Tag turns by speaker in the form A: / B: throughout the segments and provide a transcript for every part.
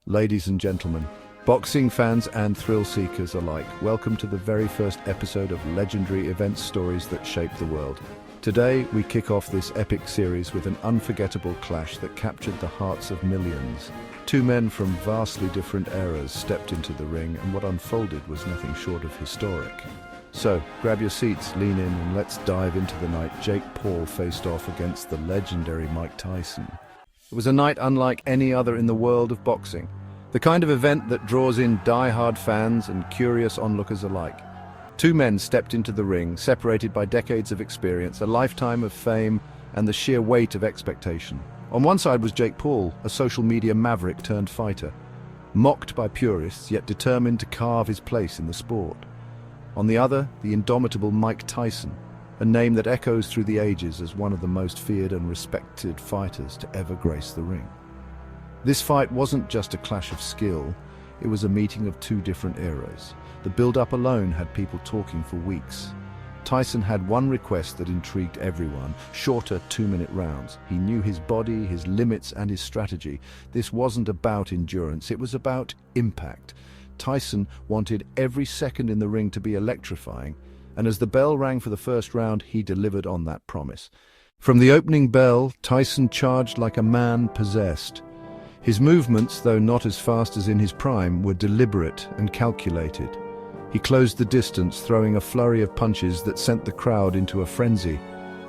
A: Ladies and gentlemen, boxing fans and thrill seekers alike, welcome to the very first episode of legendary event stories that shaped the world. Today, we kick off this epic series with an unforgettable clash that captured the hearts of millions. Two men from vastly different eras stepped into the ring, and what unfolded was nothing short of historic. So, grab your seats, lean in, and let's dive into the night Jake Paul faced off against the legendary Mike Tyson. It was a night unlike any other in the world of boxing, the kind of event that draws in die-hard fans and curious onlookers alike. Two men stepped into the ring, separated by decades of experience, a lifetime of fame, and the sheer weight of expectation. On one side was Jake Paul, a social media maverick turned fighter, mocked by purists, yet determined to carve his place in the sport. On the other, the indomitable Mike Tyson, a name that echoes through the ages as one of the most feared and respected fighters to ever grace the ring. This fight wasn't just a clash of skill, it was a meeting of two different eras. The build-up alone had people talking for weeks. Tyson had one request that intrigued everyone: shorter 2-minute rounds. He knew his body, his limits, and his strategy. This wasn't about endurance, it was about impact. Tyson wanted every second in the ring to be electrifying, and as the bell rang for the first round, he delivered on that promise. From the opening bell, Tyson charged like a man possessed. His movements, though not as fast as in his prime, were deliberate and calculated. He closed the distance, throwing a flurry of punches that sent the crowd into a frenzy.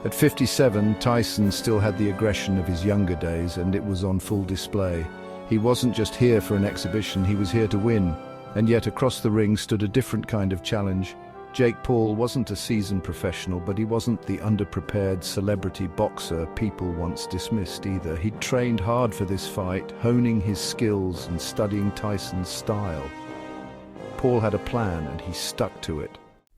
A: At 57, Tyson still had the aggression of his younger days, and it was on full display. He wasn't just here for an exhibition, he was here to win. And yet across the ring stood a different kind of challenge. Jake Paul wasn't a seasoned professional, but he wasn't the underprepared celebrity boxer people once dismissed either. He'd trained hard for this fight, honing his skills and studying Tyson's style. Paul had a plan, and he stuck to it.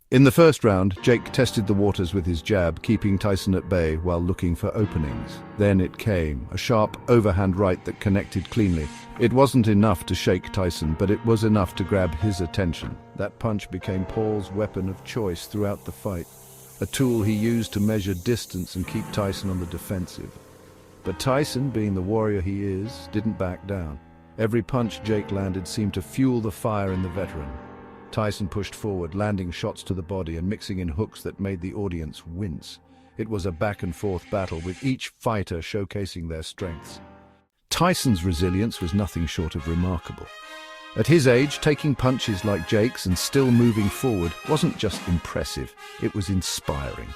A: In the first round, Jake tested the waters with his jab, keeping Tyson at bay while looking for openings. Then it came, a sharp overhand right that connected cleanly. It wasn't enough to shake Tyson, but it was enough to grab his attention. That punch became Paul's weapon of choice throughout the fight, a tool he used to measure distance and keep Tyson on the defensive. But Tyson, being the warrior he is, didn't back down. Every punch Jake landed seemed to fuel the fire in the veteran. Tyson pushed forward, landing shots to the body and mixing in hooks that made the audience wince. It was a back-and-forth battle, with each fighter showcasing their strengths. Tyson's resilience was nothing short of remarkable. At his age, taking punches like Jake's and still moving forward wasn't just impressive, it was inspiring.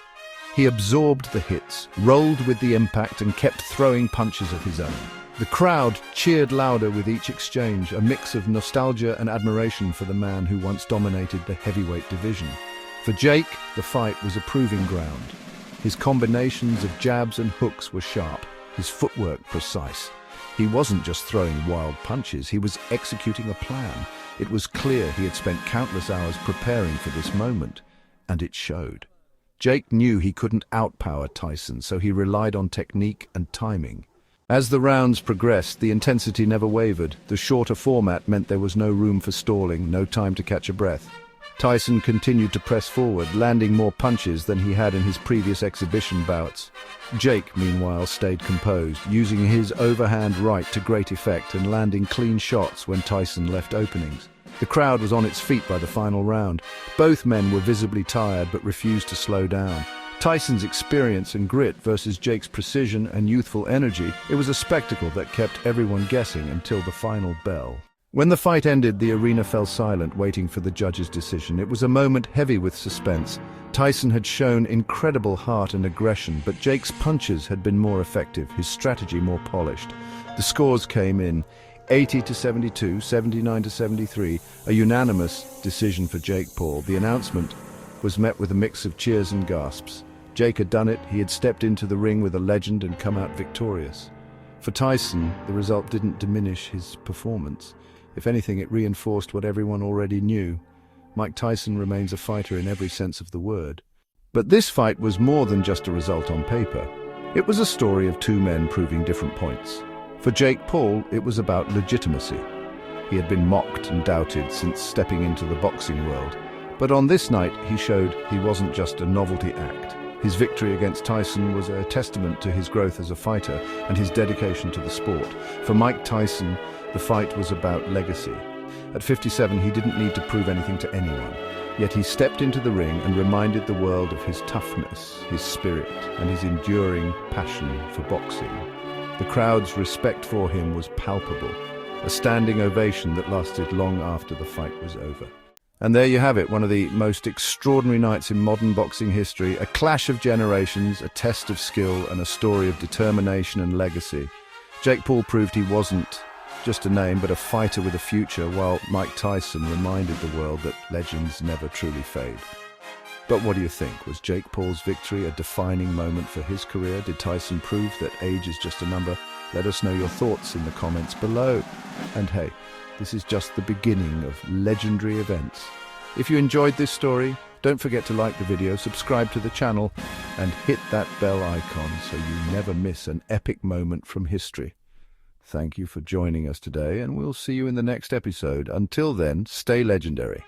A: He absorbed the hits, rolled with the impact, and kept throwing punches of his own. The crowd cheered louder with each exchange, a mix of nostalgia and admiration for the man who once dominated the heavyweight division. For Jake, the fight was a proving ground. His combinations of jabs and hooks were sharp, his footwork precise. He wasn't just throwing wild punches, he was executing a plan. It was clear he had spent countless hours preparing for this moment, and it showed. Jake knew he couldn't outpower Tyson, so he relied on technique and timing. As the rounds progressed, the intensity never wavered. The shorter format meant there was no room for stalling, no time to catch a breath. Tyson continued to press forward, landing more punches than he had in his previous exhibition bouts. Jake, meanwhile, stayed composed, using his overhand right to great effect and landing clean shots when Tyson left openings. The crowd was on its feet by the final round. Both men were visibly tired but refused to slow down. Tyson's experience and grit versus Jake's precision and youthful energy, it was a spectacle that kept everyone guessing until the final bell. When the fight ended, the arena fell silent, waiting for the judge's decision. It was a moment heavy with suspense. Tyson had shown incredible heart and aggression, but Jake's punches had been more effective, his strategy more polished. The scores came in: 80-72, 79-73, a unanimous decision for Jake Paul. The announcement was met with a mix of cheers and gasps. Jake had done it, he had stepped into the ring with a legend and come out victorious. For Tyson, the result didn't diminish his performance. If anything, it reinforced what everyone already knew. Mike Tyson remains a fighter in every sense of the word. But this fight was more than just a result on paper. It was a story of two men proving different points. For Jake Paul, it was about legitimacy. He had been mocked and doubted since stepping into the boxing world. But on this night, he showed he wasn't just a novelty act. His victory against Tyson was a testament to his growth as a fighter and his dedication to the sport. For Mike Tyson, the fight was about legacy. At 57, he didn't need to prove anything to anyone. Yet he stepped into the ring and reminded the world of his toughness, his spirit, and his enduring passion for boxing. The crowd's respect for him was palpable, a standing ovation that lasted long after the fight was over. And there you have it, one of the most extraordinary nights in modern boxing history, a clash of generations, a test of skill, and a story of determination and legacy. Jake Paul proved he wasn't just a name, but a fighter with a future, while Mike Tyson reminded the world that legends never truly fade. But what do you think? Was Jake Paul's victory a defining moment for his career? Did Tyson prove that age is just a number? Let us know your thoughts in the comments below. And hey, this is just the beginning of legendary events. If you enjoyed this story, don't forget to like the video, subscribe to the channel, and hit that bell icon so you never miss an epic moment from history. Thank you for joining us today, and we'll see you in the next episode. Until then, stay legendary.